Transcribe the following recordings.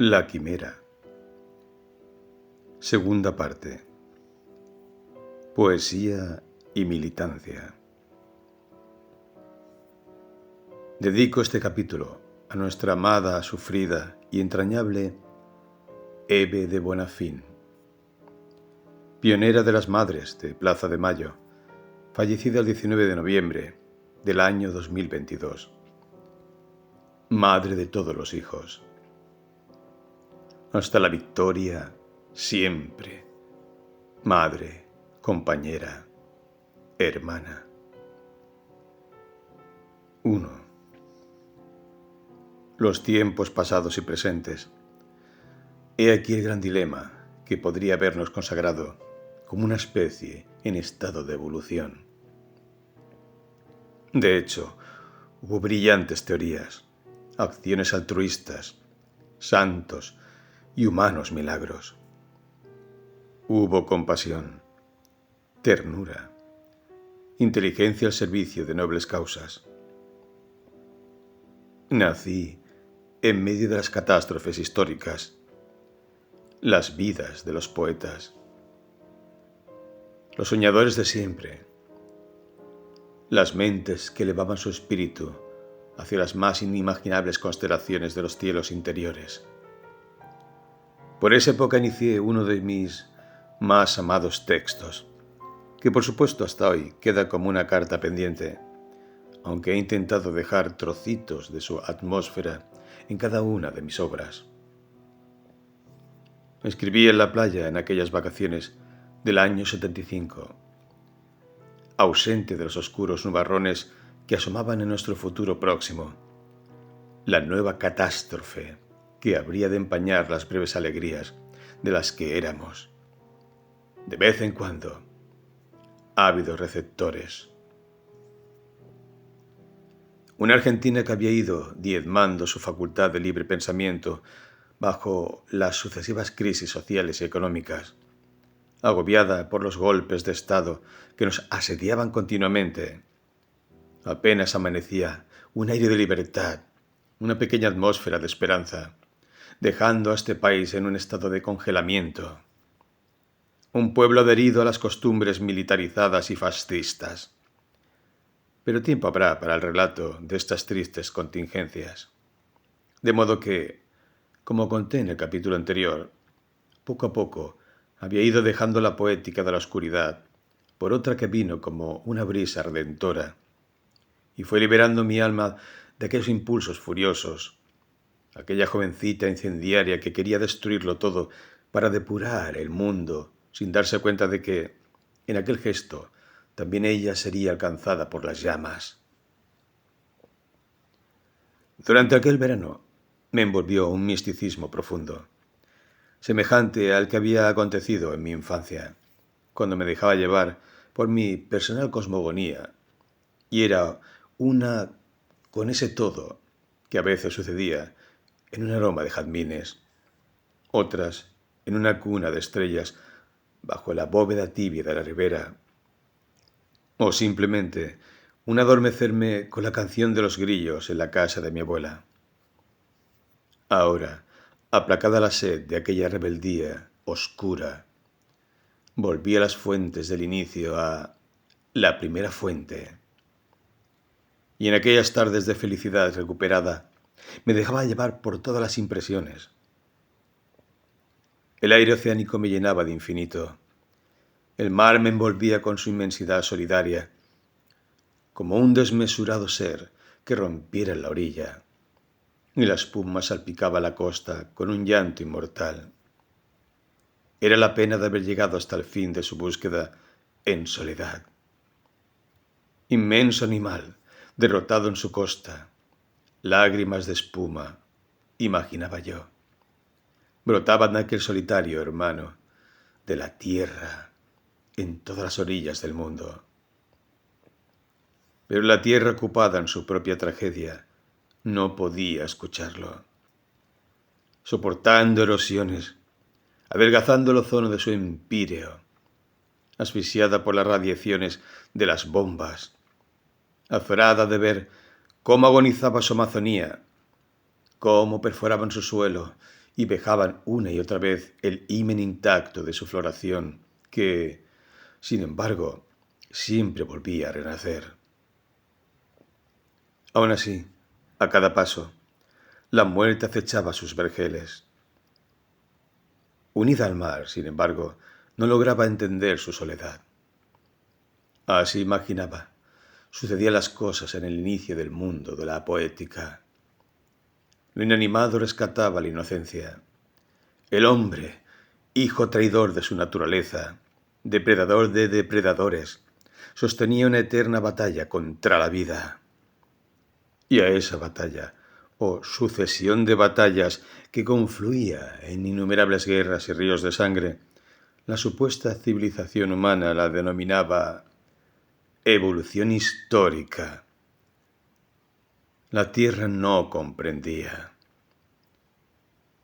La quimera. Segunda parte. Poesía y militancia. Dedico este capítulo a nuestra amada, sufrida y entrañable Hebe de Bonafín, pionera de las madres de Plaza de Mayo, fallecida el 19 de noviembre del año 2022. Madre de todos los hijos. Hasta la victoria, siempre. Madre, compañera, hermana. 1. Los tiempos pasados y presentes. He aquí el gran dilema que podría habernos consagrado como una especie en estado de evolución. De hecho, hubo brillantes teorías, acciones altruistas, santos y humanos milagros. Hubo compasión, ternura, inteligencia al servicio de nobles causas. Nací en medio de las catástrofes históricas, las vidas de los poetas, los soñadores de siempre, las mentes que elevaban su espíritu hacia las más inimaginables constelaciones de los cielos interiores. Por esa época inicié uno de mis más amados textos, que por supuesto hasta hoy queda como una carta pendiente, aunque he intentado dejar trocitos de su atmósfera en cada una de mis obras. Escribí en la playa en aquellas vacaciones del año 75, ausente de los oscuros nubarrones que asomaban en nuestro futuro próximo, la nueva catástrofe que habría de empañar las breves alegrías de las que éramos, de vez en cuando, ávidos receptores. Una Argentina que había ido diezmando su facultad de libre pensamiento bajo las sucesivas crisis sociales y económicas, agobiada por los golpes de Estado que nos asediaban continuamente. Apenas amanecía un aire de libertad, una pequeña atmósfera de esperanza, dejando a este país en un estado de congelamiento. Un pueblo adherido a las costumbres militarizadas y fascistas. Pero tiempo habrá para el relato de estas tristes contingencias. De modo que, como conté en el capítulo anterior, poco a poco había ido dejando la poética de la oscuridad por otra que vino como una brisa redentora y fue liberando mi alma de aquellos impulsos furiosos, aquella jovencita incendiaria que quería destruirlo todo para depurar el mundo sin darse cuenta de que, en aquel gesto, también ella sería alcanzada por las llamas. Durante aquel verano me envolvió un misticismo profundo, semejante al que había acontecido en mi infancia, cuando me dejaba llevar por mi personal cosmogonía, y era una con ese todo que a veces sucedía en un aroma de jazmines, otras en una cuna de estrellas bajo la bóveda tibia de la ribera, o simplemente un adormecerme con la canción de los grillos en la casa de mi abuela. Ahora, aplacada la sed de aquella rebeldía oscura, volví a las fuentes del inicio, a la primera fuente. Y en aquellas tardes de felicidad recuperada, me dejaba llevar por todas las impresiones. El aire oceánico me llenaba de infinito. El mar me envolvía con su inmensidad solidaria, como un desmesurado ser que rompiera en la orilla, y la espuma salpicaba la costa con un llanto inmortal. Era la pena de haber llegado hasta el fin de su búsqueda en soledad. Inmenso animal, derrotado en su costa, lágrimas de espuma, imaginaba yo. Brotaban de aquel solitario hermano de la tierra en todas las orillas del mundo. Pero la tierra, ocupada en su propia tragedia, no podía escucharlo. Soportando erosiones, adelgazando el ozono de su empíreo, asfixiada por las radiaciones de las bombas, azorada de ver cómo agonizaba su Amazonía, cómo perforaban su suelo y vejaban una y otra vez el himen intacto de su floración, que, sin embargo, siempre volvía a renacer. Aún así, a cada paso, la muerte acechaba sus vergeles. Unida al mar, sin embargo, no lograba entender su soledad. Así imaginaba, sucedían las cosas en el inicio del mundo de la poética. Lo inanimado rescataba la inocencia. El hombre, hijo traidor de su naturaleza, depredador de depredadores, sostenía una eterna batalla contra la vida. Y a esa batalla, o sucesión de batallas que confluía en innumerables guerras y ríos de sangre, la supuesta civilización humana la denominaba evolución histórica. La tierra no comprendía.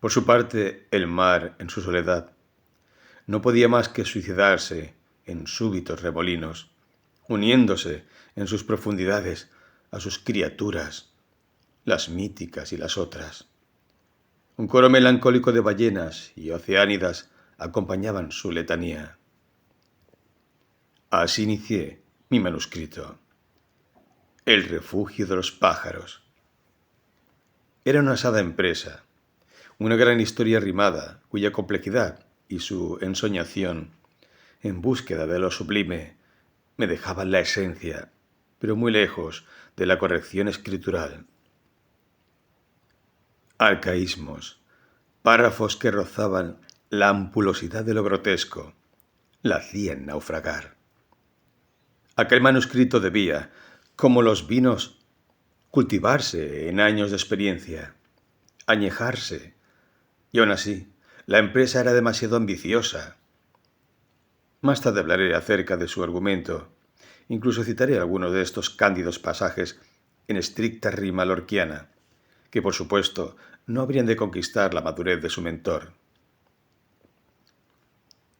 Por su parte, el mar, en su soledad, no podía más que suicidarse en súbitos remolinos, uniéndose en sus profundidades a sus criaturas, las míticas y las otras. Un coro melancólico de ballenas y oceánidas acompañaban su letanía. Así inicié mi manuscrito, El refugio de los pájaros. Era una osada empresa, una gran historia rimada, cuya complejidad y su ensoñación, en búsqueda de lo sublime, me dejaban la esencia, pero muy lejos de la corrección escritural. Arcaísmos, párrafos que rozaban la ampulosidad de lo grotesco, la hacían naufragar. Aquel manuscrito debía, como los vinos, cultivarse en años de experiencia, añejarse, y aún así, la empresa era demasiado ambiciosa. Más tarde hablaré acerca de su argumento. Incluso citaré algunos de estos cándidos pasajes en estricta rima lorquiana, que por supuesto no habrían de conquistar la madurez de su mentor.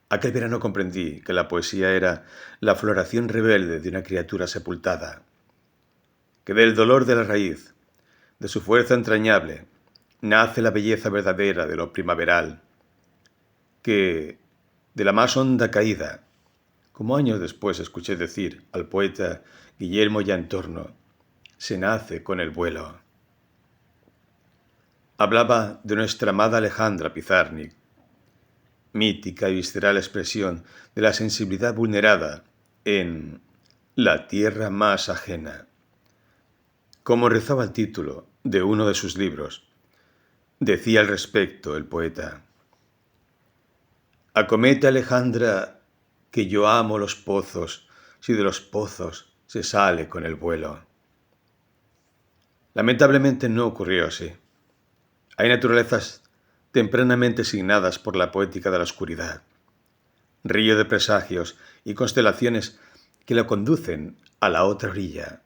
Aquel verano comprendí que la poesía era la floración rebelde de una criatura sepultada, que del dolor de la raíz, de su fuerza entrañable, nace la belleza verdadera de lo primaveral, que de la más honda caída, como años después escuché decir al poeta Guillermo Llantorno, se nace con el vuelo. Hablaba de nuestra amada Alejandra Pizarnik, mítica y visceral expresión de la sensibilidad vulnerada en La tierra más ajena. Como rezaba el título de uno de sus libros, decía al respecto el poeta: acomete, Alejandra, que yo amo los pozos, si de los pozos se sale con el vuelo. Lamentablemente no ocurrió así. Hay naturalezas tempranamente signadas por la poética de la oscuridad, río de presagios y constelaciones que la conducen a la otra orilla.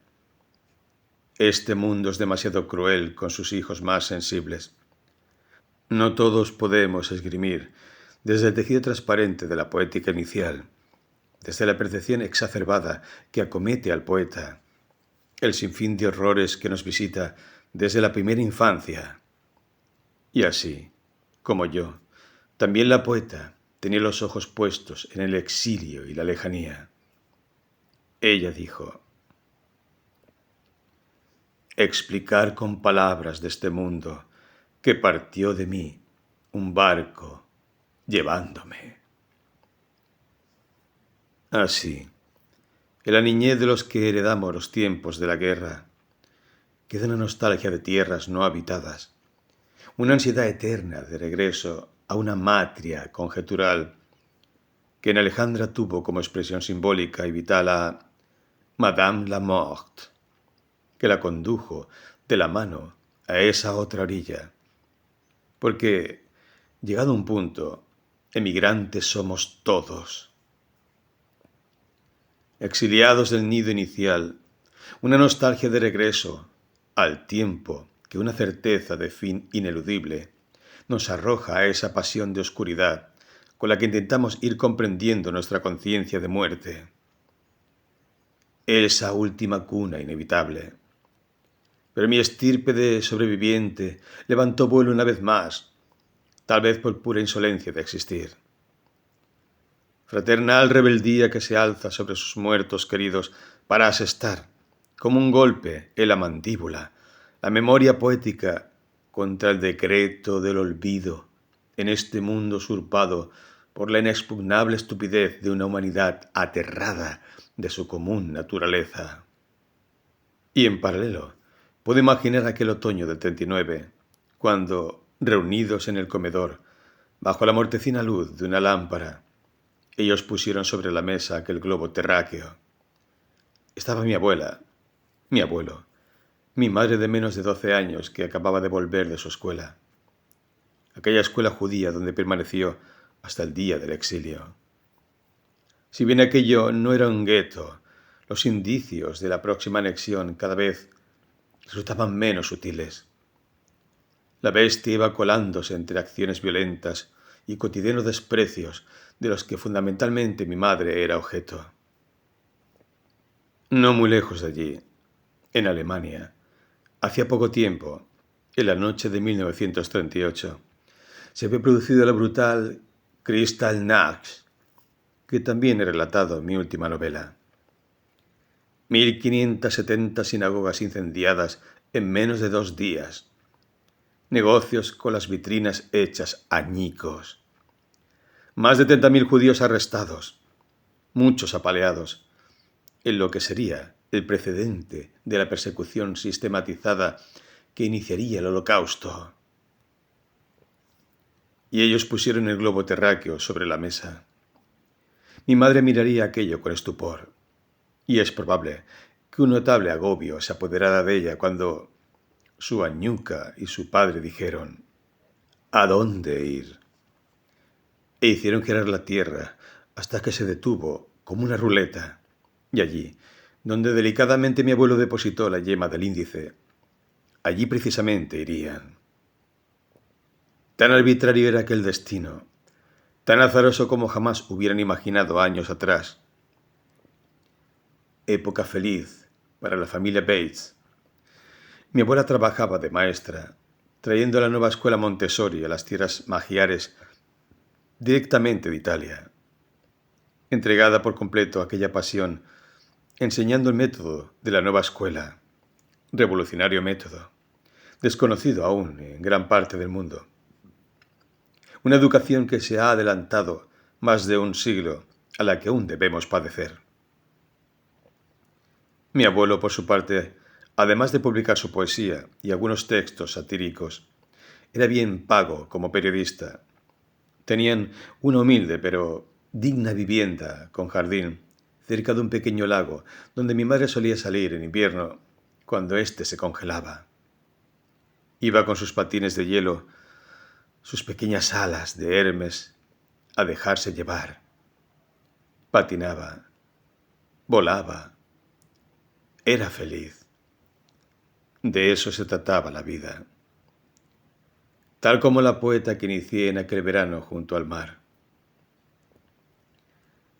Este mundo es demasiado cruel con sus hijos más sensibles. No todos podemos esgrimir desde el tejido transparente de la poética inicial, desde la percepción exacerbada que acomete al poeta, el sinfín de horrores que nos visita desde la primera infancia. Y así, como yo, también la poeta tenía los ojos puestos en el exilio y la lejanía. Ella dijo: explicar con palabras de este mundo que partió de mí un barco llevándome. Así, en la niñez de los que heredamos los tiempos de la guerra, queda una nostalgia de tierras no habitadas, una ansiedad eterna de regreso a una matria conjetural que en Alejandra tuvo como expresión simbólica y vital a Madame la Morte, que la condujo de la mano a esa otra orilla, porque, llegado un punto, emigrantes somos todos. Exiliados del nido inicial, una nostalgia de regreso al tiempo que una certeza de fin ineludible nos arroja a esa pasión de oscuridad con la que intentamos ir comprendiendo nuestra conciencia de muerte. Esa última cuna inevitable. Pero mi estirpe de sobreviviente levantó vuelo una vez más, tal vez por pura insolencia de existir. Fraternal rebeldía que se alza sobre sus muertos queridos para asestar, como un golpe en la mandíbula, la memoria poética contra el decreto del olvido en este mundo usurpado por la inexpugnable estupidez de una humanidad aterrada de su común naturaleza. Y en paralelo, puedo imaginar aquel otoño del 39, cuando, reunidos en el comedor, bajo la mortecina luz de una lámpara, ellos pusieron sobre la mesa aquel globo terráqueo. Estaba mi abuela, mi abuelo, mi madre de menos de 12 años que acababa de volver de su escuela, aquella escuela judía donde permaneció hasta el día del exilio. Si bien aquello no era un gueto, los indicios de la próxima anexión cada vez resultaban menos sutiles. La bestia iba colándose entre acciones violentas y cotidianos desprecios de los que fundamentalmente mi madre era objeto. No muy lejos de allí, en Alemania, hacía poco tiempo, en la noche de 1938, se había producido la brutal Kristallnacht, que también he relatado en mi última novela. 1570 sinagogas incendiadas en menos de 2 días. Negocios con las vitrinas hechas añicos. Más de 30.000 judíos arrestados, muchos apaleados, en lo que sería el precedente de la persecución sistematizada que iniciaría el Holocausto. Y ellos pusieron el globo terráqueo sobre la mesa. Mi madre miraría aquello con estupor, y es probable que un notable agobio se apoderara de ella cuando su añuca y su padre dijeron: ¿a dónde ir? E hicieron girar la tierra hasta que se detuvo como una ruleta, y allí, donde delicadamente mi abuelo depositó la yema del índice, allí precisamente irían. Tan arbitrario era aquel destino, tan azaroso como jamás hubieran imaginado años atrás. Época feliz para la familia Bates. Mi abuela trabajaba de maestra, trayendo la nueva escuela Montessori a las tierras magiares directamente de Italia. Entregada por completo a aquella pasión, enseñando el método de la nueva escuela, revolucionario método, desconocido aún en gran parte del mundo. Una educación que se ha adelantado más de un siglo a la que aún debemos padecer. Mi abuelo, por su parte, además de publicar su poesía y algunos textos satíricos, era bien pago como periodista. Tenían una humilde pero digna vivienda con jardín cerca de un pequeño lago donde mi madre solía salir en invierno cuando éste se congelaba. Iba con sus patines de hielo, sus pequeñas alas de Hermes, a dejarse llevar. Patinaba, volaba, era feliz. De eso se trataba la vida. Tal como la poeta que inicié en aquel verano junto al mar.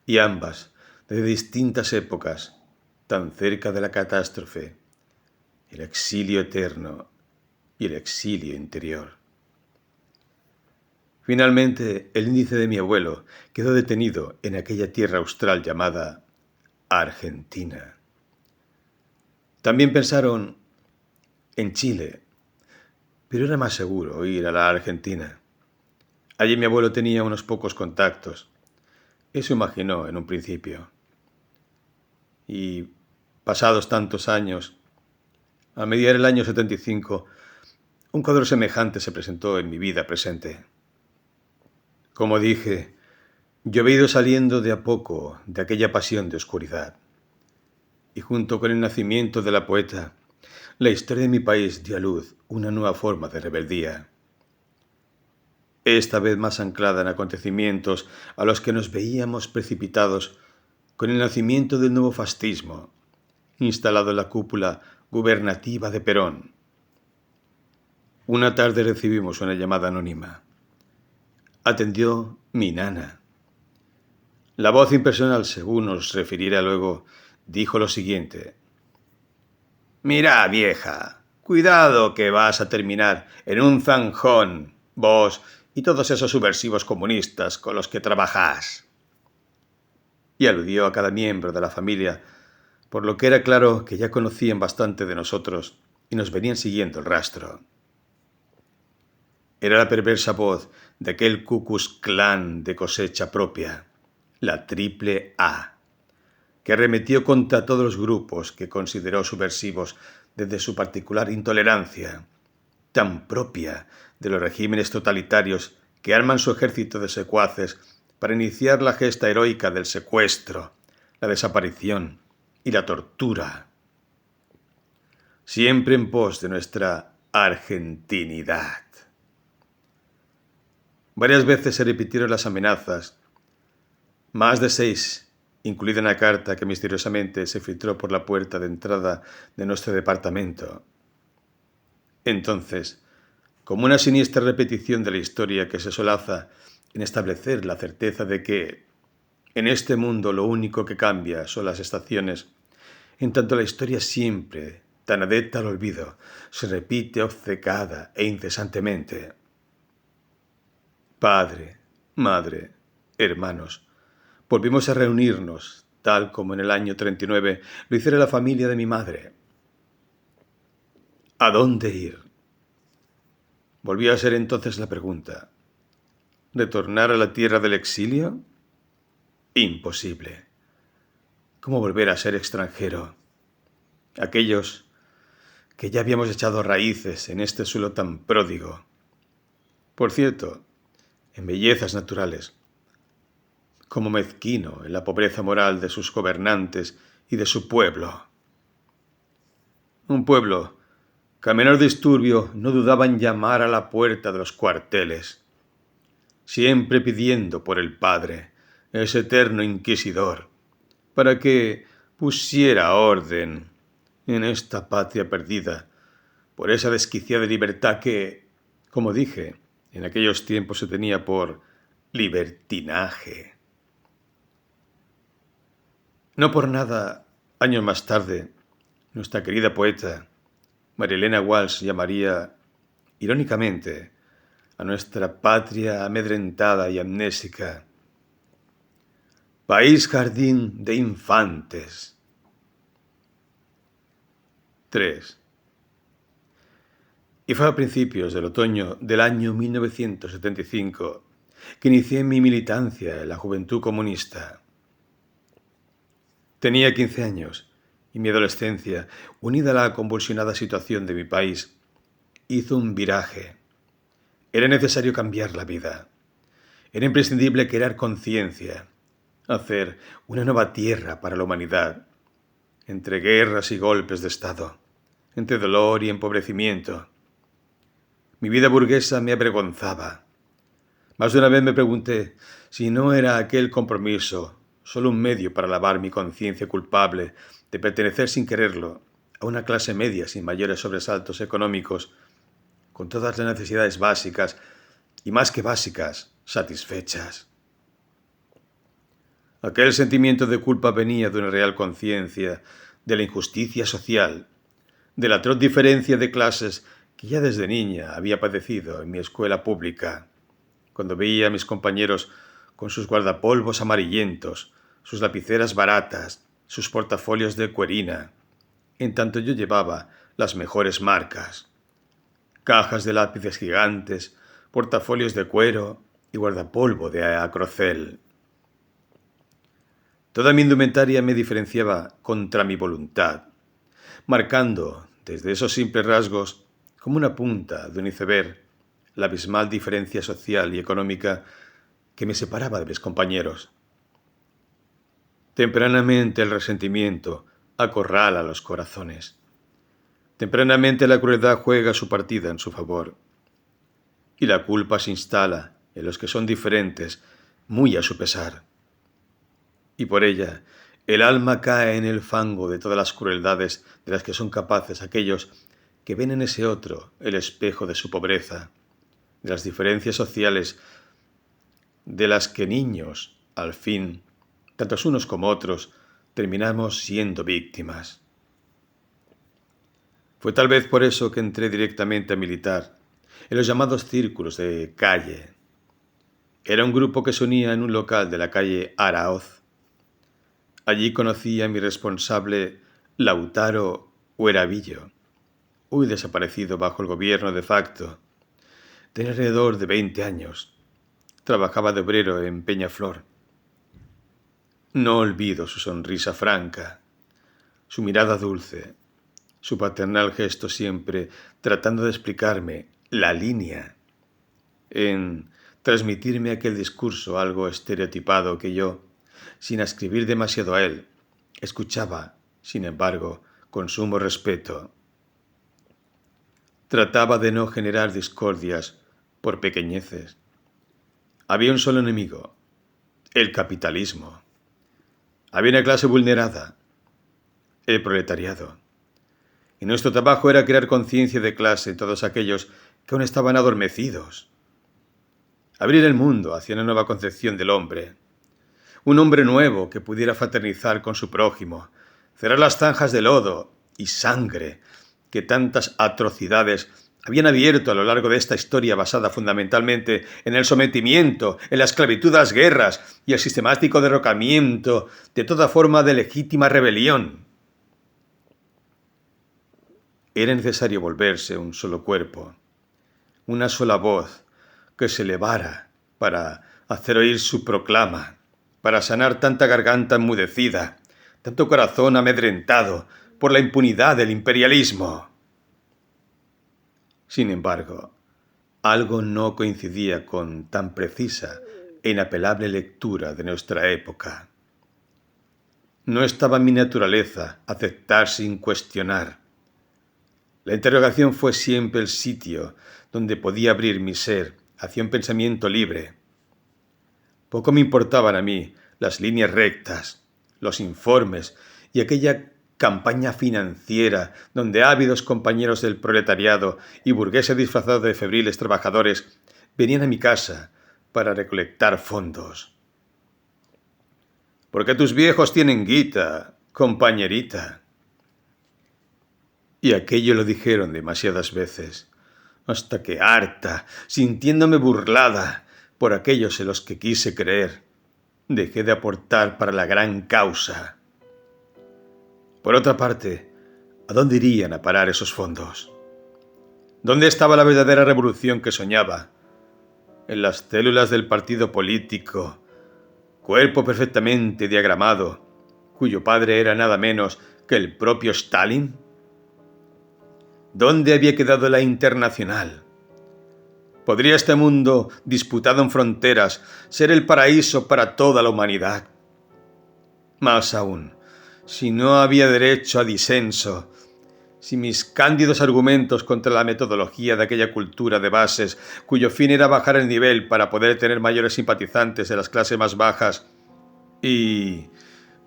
Y ambas, de distintas épocas, tan cerca de la catástrofe, el exilio eterno y el exilio interior. Finalmente, el índice de mi abuelo quedó detenido en aquella tierra austral llamada Argentina. También pensaron en Chile, pero era más seguro ir a la Argentina. Allí mi abuelo tenía unos pocos contactos. Eso imaginó en un principio. Y pasados tantos años, a mediar el año 75, un cuadro semejante se presentó en mi vida presente. Como dije, yo había ido saliendo de a poco de aquella pasión de oscuridad. Y junto con el nacimiento de la poeta, la historia de mi país dio a luz una nueva forma de rebeldía. Esta vez más anclada en acontecimientos a los que nos veíamos precipitados con el nacimiento del nuevo fascismo, instalado en la cúpula gubernativa de Perón. Una tarde recibimos una llamada anónima. Atendió mi nana. La voz impersonal, según nos refiriera luego, dijo lo siguiente: «Mirá, vieja, cuidado que vas a terminar en un zanjón, vos y todos esos subversivos comunistas con los que trabajás. Y aludió a cada miembro de la familia, por lo que era claro que ya conocían bastante de nosotros y nos venían siguiendo el rastro. Era la perversa voz de aquel Ku Klux Klan de cosecha propia, la Triple A, que arremetió contra todos los grupos que consideró subversivos desde su particular intolerancia, tan propia de los regímenes totalitarios que arman su ejército de secuaces para iniciar la gesta heroica del secuestro, la desaparición y la tortura, siempre en pos de nuestra argentinidad. Varias veces se repitieron las amenazas, más de 6, incluida una carta que misteriosamente se filtró por la puerta de entrada de nuestro departamento. Entonces, como una siniestra repetición de la historia que se solaza en establecer la certeza de que en este mundo lo único que cambia son las estaciones, en tanto la historia siempre, tan adepta al olvido, se repite obcecada e incesantemente. Padre, madre, hermanos, volvimos a reunirnos, tal como en el año 39 lo hiciera la familia de mi madre. ¿A dónde ir? Volvió a ser entonces la pregunta. ¿Retornar a la tierra del exilio? Imposible. ¿Cómo volver a ser extranjero? Aquellos que ya habíamos echado raíces en este suelo tan pródigo. Por cierto, en bellezas naturales, como mezquino en la pobreza moral de sus gobernantes y de su pueblo. Un pueblo que a menor disturbio no dudaba en llamar a la puerta de los cuarteles, siempre pidiendo por el Padre, ese eterno inquisidor, para que pusiera orden en esta patria perdida por esa desquiciada libertad que, como dije, en aquellos tiempos se tenía por libertinaje. No por nada, años más tarde, nuestra querida poeta, María Elena Walsh, llamaría, irónicamente, a nuestra patria amedrentada y amnésica, país jardín de infantes. 3. Y fue a principios del otoño del año 1975 que inicié mi militancia en la Juventud Comunista. Tenía 15 años y mi adolescencia, unida a la convulsionada situación de mi país, hizo un viraje. Era necesario cambiar la vida. Era imprescindible crear conciencia, hacer una nueva tierra para la humanidad, entre guerras y golpes de Estado, entre dolor y empobrecimiento. Mi vida burguesa me avergonzaba. Más de una vez me pregunté si no era aquel compromiso solo un medio para lavar mi conciencia culpable de pertenecer sin quererlo a una clase media sin mayores sobresaltos económicos, con todas las necesidades básicas y más que básicas, satisfechas. Aquel sentimiento de culpa venía de una real conciencia de la injusticia social, de la atroz diferencia de clases que ya desde niña había padecido en mi escuela pública, cuando veía a mis compañeros con sus guardapolvos amarillentos, sus lapiceras baratas, sus portafolios de cuerina, en tanto yo llevaba las mejores marcas, cajas de lápices gigantes, portafolios de cuero y guardapolvo de acrocel. Toda mi indumentaria me diferenciaba contra mi voluntad, marcando, desde esos simples rasgos, como una punta de un iceberg, la abismal diferencia social y económica que me separaba de mis compañeros. Tempranamente el resentimiento acorrala los corazones. Tempranamente la crueldad juega su partida en su favor. Y la culpa se instala en los que son diferentes, muy a su pesar. Y por ella, el alma cae en el fango de todas las crueldades de las que son capaces aquellos que ven en ese otro el espejo de su pobreza, de las diferencias sociales de las que niños, al fin, tantos unos como otros, terminamos siendo víctimas. Fue tal vez por eso que entré directamente a militar, en los llamados círculos de calle, Era un grupo que se unía en un local de la calle Araoz. Allí conocí a mi responsable Lautaro Hueravillo, hoy desaparecido bajo el gobierno de facto. Tenía alrededor de 20 años. Trabajaba de obrero en Peñaflor. No olvido su sonrisa franca, su mirada dulce, su paternal gesto siempre tratando de explicarme la línea, en transmitirme aquel discurso algo estereotipado que yo, sin ascribir demasiado a él, escuchaba, sin embargo, con sumo respeto. Trataba de no generar discordias por pequeñeces. Había un solo enemigo, el capitalismo. Había una clase vulnerada, el proletariado. Y nuestro trabajo era crear conciencia de clase en todos aquellos que aún estaban adormecidos. Abrir el mundo hacia una nueva concepción del hombre. Un hombre nuevo que pudiera fraternizar con su prójimo, cerrar las zanjas de lodo y sangre que tantas atrocidades habían abierto a lo largo de esta historia basada fundamentalmente en el sometimiento, en la esclavitud, las guerras y el sistemático derrocamiento de toda forma de legítima rebelión. Era necesario volverse un solo cuerpo, una sola voz que se elevara para hacer oír su proclama, para sanar tanta garganta enmudecida, tanto corazón amedrentado por la impunidad del imperialismo. Sin embargo, algo no coincidía con tan precisa e inapelable lectura de nuestra época. No estaba en mi naturaleza aceptar sin cuestionar. La interrogación fue siempre el sitio donde podía abrir mi ser hacia un pensamiento libre. Poco me importaban a mí las líneas rectas, los informes y aquella campaña financiera donde ávidos compañeros del proletariado y burgueses disfrazados de febriles trabajadores venían a mi casa para recolectar fondos. «Porque tus viejos tienen guita, compañerita». Y aquello lo dijeron demasiadas veces, hasta que harta, sintiéndome burlada por aquellos en los que quise creer, dejé de aportar para la gran causa. Por otra parte, ¿a dónde irían a parar esos fondos? ¿Dónde estaba la verdadera revolución que soñaba? En las células del partido político, cuerpo perfectamente diagramado, cuyo padre era nada menos que el propio Stalin. ¿Dónde había quedado la Internacional? ¿Podría este mundo, disputado en fronteras, ser el paraíso para toda la humanidad? Más aún, si no había derecho a disenso, si mis cándidos argumentos contra la metodología de aquella cultura de bases, cuyo fin era bajar el nivel para poder tener mayores simpatizantes en las clases más bajas y,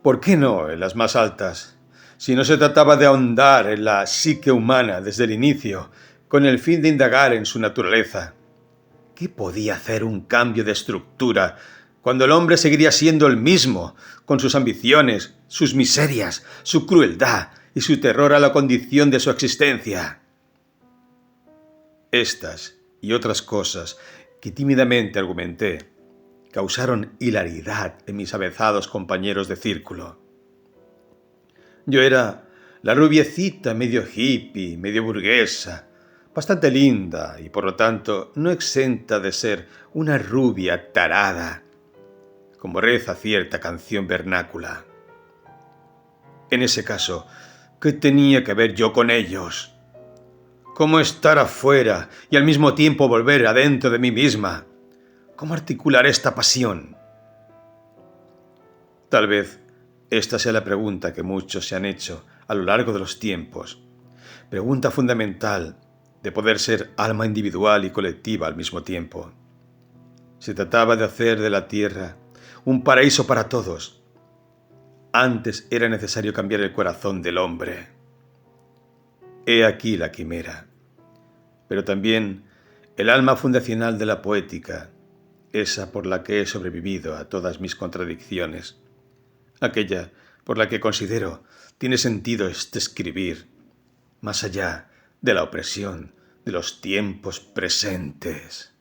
¿por qué no, en las más altas? Si no se trataba de ahondar en la psique humana desde el inicio, con el fin de indagar en su naturaleza. ¿Qué podía hacer un cambio de estructura cuando el hombre seguiría siendo el mismo, con sus ambiciones, sus miserias, su crueldad y su terror a la condición de su existencia? Estas y otras cosas que tímidamente argumenté causaron hilaridad en mis avezados compañeros de círculo. Yo era la rubiecita medio hippie, medio burguesa, bastante linda y por lo tanto no exenta de ser una rubia tarada, como reza cierta canción vernácula. En ese caso, ¿qué tenía que ver yo con ellos? ¿Cómo estar afuera y al mismo tiempo volver adentro de mí misma? ¿Cómo articular esta pasión? Tal vez esta sea la pregunta que muchos se han hecho a lo largo de los tiempos. Pregunta fundamental de poder ser alma individual y colectiva al mismo tiempo. Se trataba de hacer de la tierra un paraíso para todos. Antes era necesario cambiar el corazón del hombre. He aquí la quimera. Pero también el alma fundacional de la poética, esa por la que he sobrevivido a todas mis contradicciones. Aquella por la que considero tiene sentido este escribir, más allá de la opresión de los tiempos presentes.